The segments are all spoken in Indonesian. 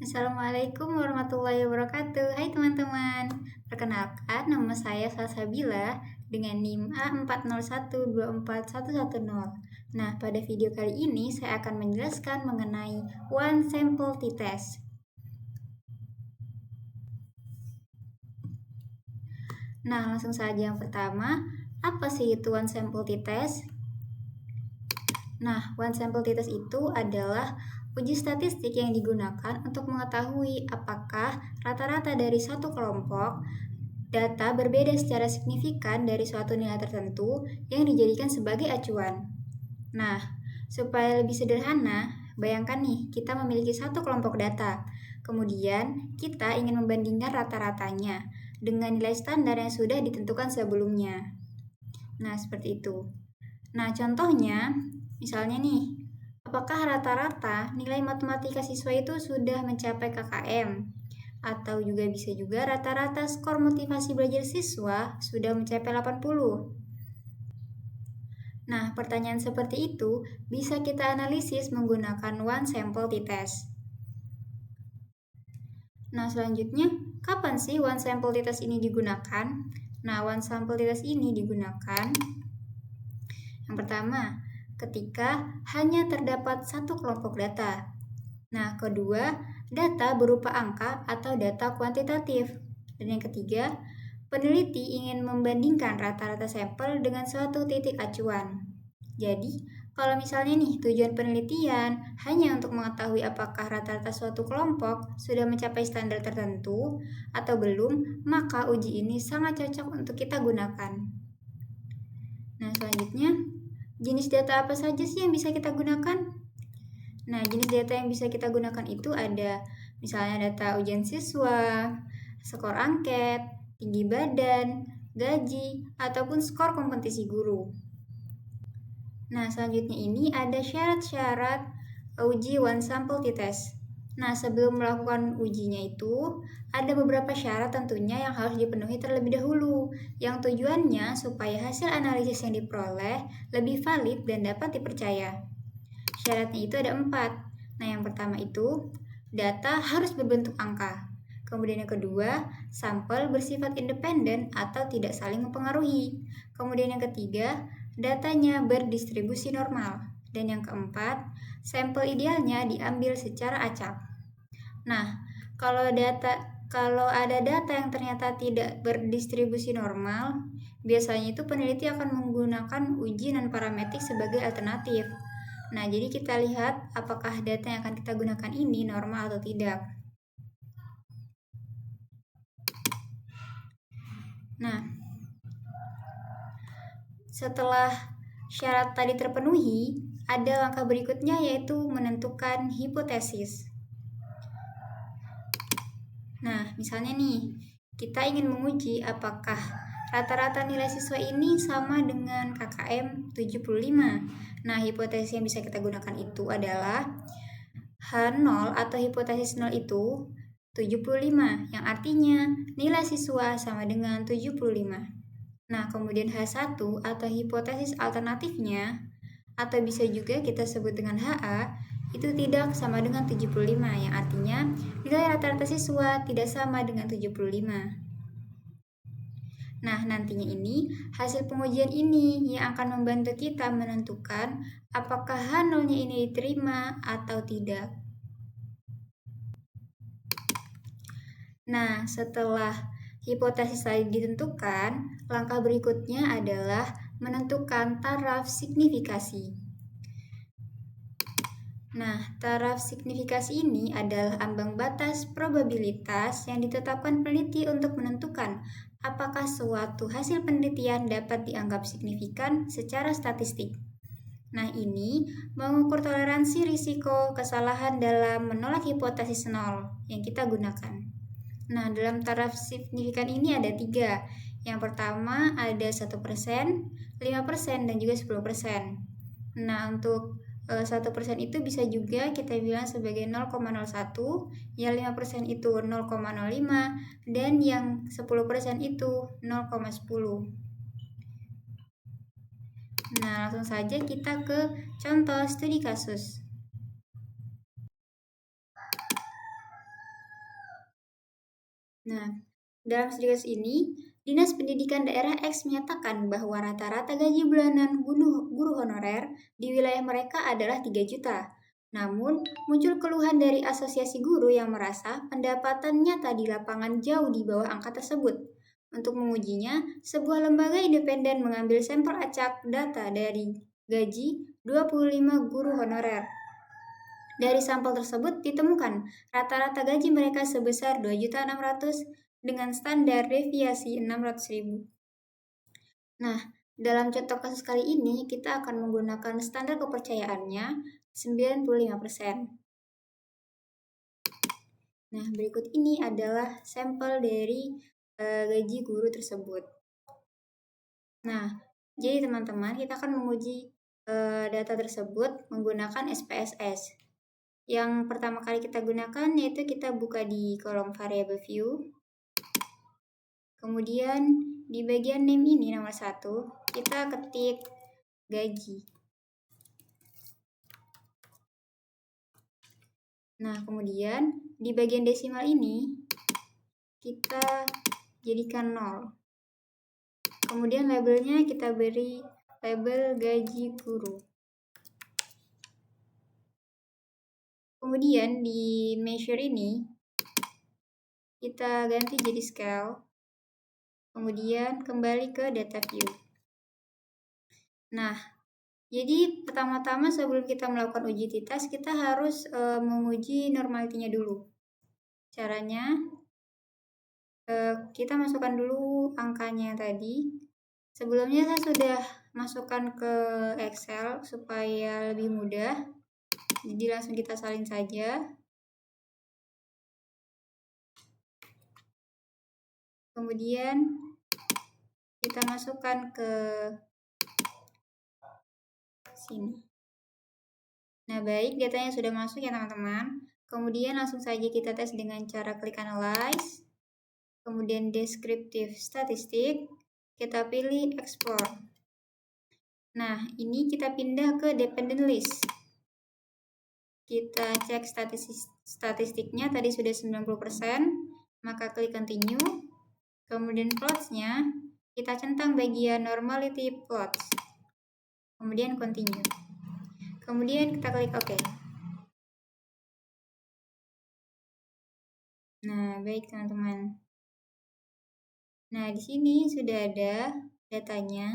Assalamualaikum warahmatullahi wabarakatuh. Hai teman-teman. Perkenalkan, nama saya Salsabila dengan NIM A40124110. Nah, pada video kali ini saya akan menjelaskan mengenai one sample t-test. Nah, langsung saja yang pertama, apa sih itu one sample t-test? Nah, one sample t-test itu adalah uji statistik yang digunakan untuk mengetahui apakah rata-rata dari satu kelompok data berbeda secara signifikan dari suatu nilai tertentu yang dijadikan sebagai acuan. Nah, supaya lebih sederhana, bayangkan nih, kita memiliki satu kelompok data. Kemudian, kita ingin membandingkan rata-ratanya dengan nilai standar yang sudah ditentukan sebelumnya. Nah, seperti itu. Nah, contohnya, misalnya nih, apakah rata-rata nilai matematika siswa itu sudah mencapai KKM? Atau juga bisa juga rata-rata skor motivasi belajar siswa sudah mencapai 80. Nah, pertanyaan seperti itu bisa kita analisis menggunakan one sample t-test. Nah, selanjutnya, kapan sih one sample t-test ini digunakan? Nah, one sample t-test ini digunakan yang pertama, ketika hanya terdapat satu kelompok data. Nah, kedua, data berupa angka atau data kuantitatif. Dan yang ketiga, peneliti ingin membandingkan rata-rata sampel dengan suatu titik acuan. Jadi, kalau misalnya nih tujuan penelitian hanya untuk mengetahui apakah rata-rata suatu kelompok sudah mencapai standar tertentu atau belum, maka uji ini sangat cocok untuk kita gunakan. Nah, selanjutnya, jenis data apa saja sih yang bisa kita gunakan? Nah, jenis data yang bisa kita gunakan itu ada misalnya data ujian siswa, skor angket, tinggi badan, gaji, ataupun skor kompetisi guru. Nah, selanjutnya ini ada syarat-syarat uji one sample t-test. Nah, sebelum melakukan ujinya itu, ada beberapa syarat tentunya yang harus dipenuhi terlebih dahulu, yang tujuannya supaya hasil analisis yang diperoleh lebih valid dan dapat dipercaya. Syaratnya itu ada 4. Nah, yang pertama itu, data harus berbentuk angka. Kemudian yang kedua, sampel bersifat independen atau tidak saling mempengaruhi. Kemudian yang ketiga, datanya berdistribusi normal. Dan yang keempat, sampel idealnya diambil secara acak. Nah, kalau ada data yang ternyata tidak berdistribusi normal, biasanya itu peneliti akan menggunakan uji non-parametrik sebagai alternatif. Nah, jadi kita lihat apakah data yang akan kita gunakan ini normal atau tidak. Nah, setelah syarat tadi terpenuhi, ada langkah berikutnya yaitu menentukan hipotesis. Nah, misalnya nih, kita ingin menguji apakah rata-rata nilai siswa ini sama dengan KKM 75. Nah, hipotesis yang bisa kita gunakan itu adalah H0 atau hipotesis 0 itu 75, yang artinya nilai siswa sama dengan 75. Nah, kemudian H1 atau hipotesis alternatifnya, atau bisa juga kita sebut dengan HA, itu tidak sama dengan 75, yang artinya nilai rata-rata siswa tidak sama dengan 75. Nah, nantinya ini hasil pengujian ini yang akan membantu kita menentukan apakah H0-nya ini diterima atau tidak. Nah, setelah hipotesis tadi ditentukan, langkah berikutnya adalah menentukan taraf signifikasi. Nah, taraf signifikasi ini adalah ambang batas probabilitas yang ditetapkan peneliti untuk menentukan apakah suatu hasil penelitian dapat dianggap signifikan secara statistik. Nah, ini mengukur toleransi risiko kesalahan dalam menolak hipotesis 0 yang kita gunakan. Nah, dalam taraf signifikan ini ada 3. Yang pertama ada 1%, 5%, dan juga 10%. Nah, untuk 1% itu bisa juga kita bilang sebagai 0,01, yang 5% itu 0,05, dan yang 10% itu 0,10. Nah, langsung saja kita ke contoh studi kasus. Nah, dalam studi kasus ini, Dinas Pendidikan Daerah X menyatakan bahwa rata-rata gaji bulanan guru honorer di wilayah mereka adalah 3 juta. Namun, muncul keluhan dari asosiasi guru yang merasa pendapatan nyata di lapangan jauh di bawah angka tersebut. Untuk mengujinya, sebuah lembaga independen mengambil sampel acak data dari gaji 25 guru honorer. Dari sampel tersebut ditemukan rata-rata gaji mereka sebesar 2.600.000 dengan standar deviasi 600.000. Nah, dalam contoh kasus kali ini kita akan menggunakan standar kepercayaannya 95%. Nah, berikut ini adalah sampel dari gaji guru tersebut. Nah, jadi teman-teman kita akan menguji data tersebut menggunakan SPSS. Yang pertama kali kita gunakan yaitu kita buka di kolom variable view. Kemudian di bagian name ini nomor 1, kita ketik gaji. Nah, kemudian di bagian desimal ini kita jadikan 0. Kemudian labelnya kita beri label gaji guru. Kemudian di measure ini kita ganti jadi scale. Kemudian kembali ke data view. Nah, jadi pertama-tama sebelum kita melakukan uji t-test, kita harus menguji normalitinya dulu. Caranya, kita masukkan dulu angkanya tadi. Sebelumnya saya sudah masukkan ke Excel supaya lebih mudah. Jadi langsung kita salin saja. Kemudian kita masukkan ke sini. Nah, baik, datanya sudah masuk ya teman-teman. Kemudian langsung saja kita tes dengan cara klik analyze. Kemudian descriptive statistik, kita pilih export. Nah, ini kita pindah ke dependent list. Kita cek statistiknya tadi sudah 90%, maka klik continue. Kemudian plots-nya kita centang bagian normality plots. Kemudian continue. Kemudian kita klik OK. Nah, baik teman-teman. Nah, di sini sudah ada datanya.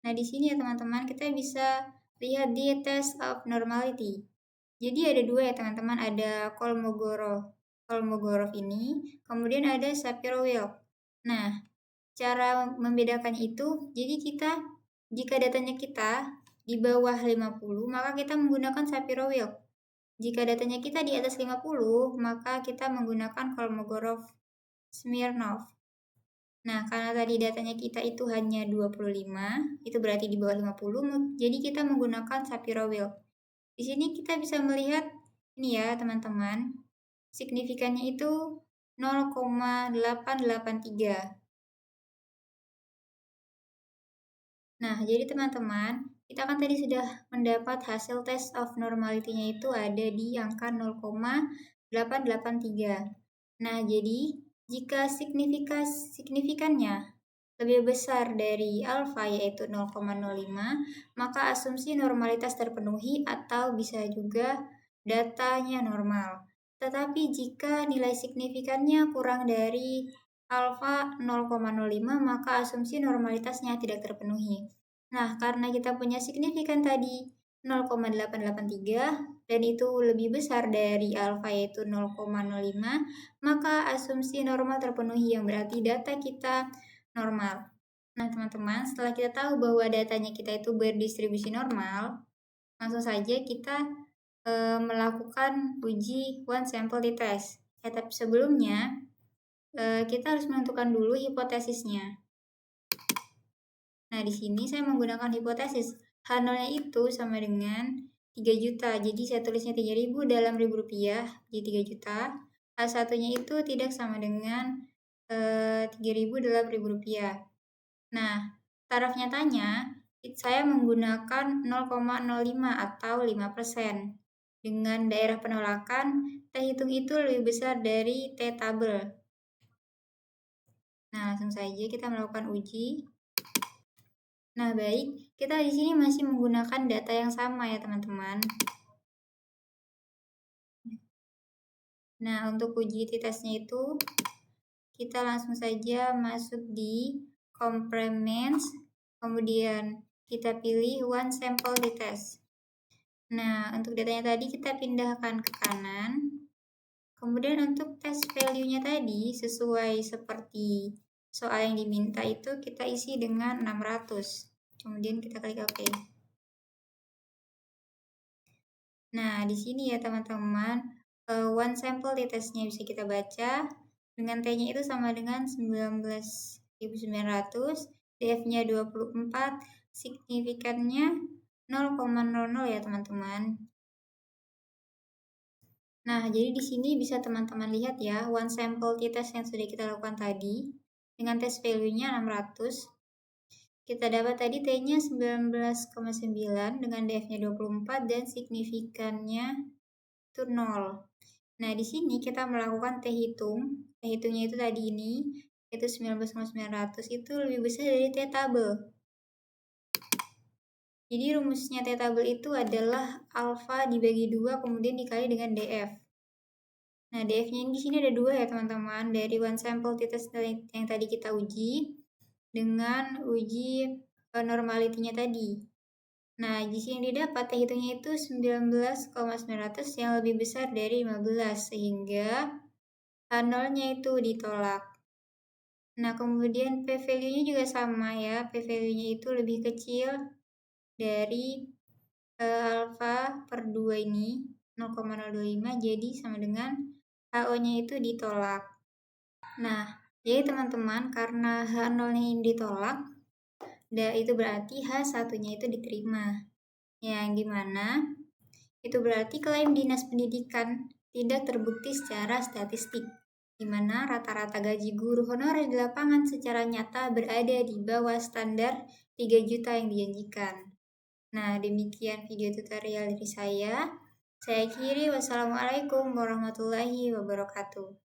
Nah, di sini ya teman-teman, kita bisa lihat di test of normality. Jadi ada dua ya teman-teman, ada Kolmogorov ini, kemudian ada Shapiro-Wilk. Nah, cara membedakannya itu, jadi jika datanya kita di bawah 50, maka kita menggunakan Shapiro-Wilk. Jika datanya kita di atas 50, maka kita menggunakan Kolmogorov-Smirnov. Nah, karena tadi datanya kita itu hanya 25, itu berarti di bawah 50, jadi kita menggunakan Shapiro-Wilk. Di sini kita bisa melihat ini ya, teman-teman. Signifikannya itu 0,883. Nah, jadi teman-teman, kita kan tadi sudah mendapat hasil test of normality-nya itu ada di angka 0,883. Nah, jadi jika signifikannya lebih besar dari alfa yaitu 0,05, maka asumsi normalitas terpenuhi atau bisa juga datanya normal. Tetapi jika nilai signifikannya kurang dari alfa 0,05, maka asumsi normalitasnya tidak terpenuhi. Nah, karena kita punya signifikan tadi 0,883 dan itu lebih besar dari alfa yaitu 0,05, maka asumsi normal terpenuhi yang berarti data kita normal. Nah, teman-teman, setelah kita tahu bahwa datanya kita itu berdistribusi normal, langsung saja kita melakukan uji one sample t-test. Ya, tapi sebelumnya kita harus menentukan dulu hipotesisnya. Nah, di sini saya menggunakan hipotesis H0-nya itu sama dengan 3 juta. Jadi saya tulisnya 3.000 dalam Rp1.000, jadi 3 juta. H1-nya itu tidak sama dengan 3.000 dalam Rp1.000. Nah, taraf nyatanya saya menggunakan 0,05 atau 5%. dengan daerah penolakan T hitung itu lebih besar dari T tabel. Nah, langsung saja kita melakukan uji. Nah, baik, kita di sini masih menggunakan data yang sama ya, teman-teman. Nah, untuk uji t-testnya itu, kita langsung saja masuk di complements, kemudian kita pilih one sample t-test. Nah, untuk datanya tadi kita pindahkan ke kanan. Kemudian untuk test value-nya tadi, sesuai seperti soal yang diminta itu, kita isi dengan 600. Kemudian kita klik OK. Nah, di sini ya teman-teman, one sample t-testnya bisa kita baca. Dengan T-nya itu sama dengan 19.900, DF-nya 24, signifikannya 0,00 ya teman-teman. Nah, jadi di sini bisa teman-teman lihat ya, one sample t-test yang sudah kita lakukan tadi, dengan test value-nya 600, kita dapat tadi T-nya 19,9 dengan DF-nya 24 dan signifikannya itu 0. Nah, di sini kita melakukan T hitung. T hitungnya itu tadi ini, itu 19,900 itu lebih besar dari T tabel. Jadi rumusnya T tabel itu adalah alfa dibagi 2 kemudian dikali dengan DF. Nah, DF-nya di sini ada 2 ya teman-teman, dari one sample t-test yang tadi kita uji dengan uji normality-nya tadi. Nah, di sini didapat T hitungnya itu 19,900 yang lebih besar dari 15, sehingga H0-nya itu ditolak. Nah, kemudian P-value-nya juga sama ya, P-value-nya itu lebih kecil dari alfa per 2 ini, 0,025, jadi sama dengan HO-nya itu ditolak. Nah, jadi teman-teman, karena H0-nya ini ditolak, itu berarti H1-nya itu diterima. Yang dimana itu berarti klaim Dinas Pendidikan tidak terbukti secara statistik, di mana rata-rata gaji guru honorer di lapangan secara nyata berada di bawah standar 3 juta yang dijanjikan. Nah, demikian video tutorial dari saya. Saya akhiri, wassalamualaikum warahmatullahi wabarakatuh.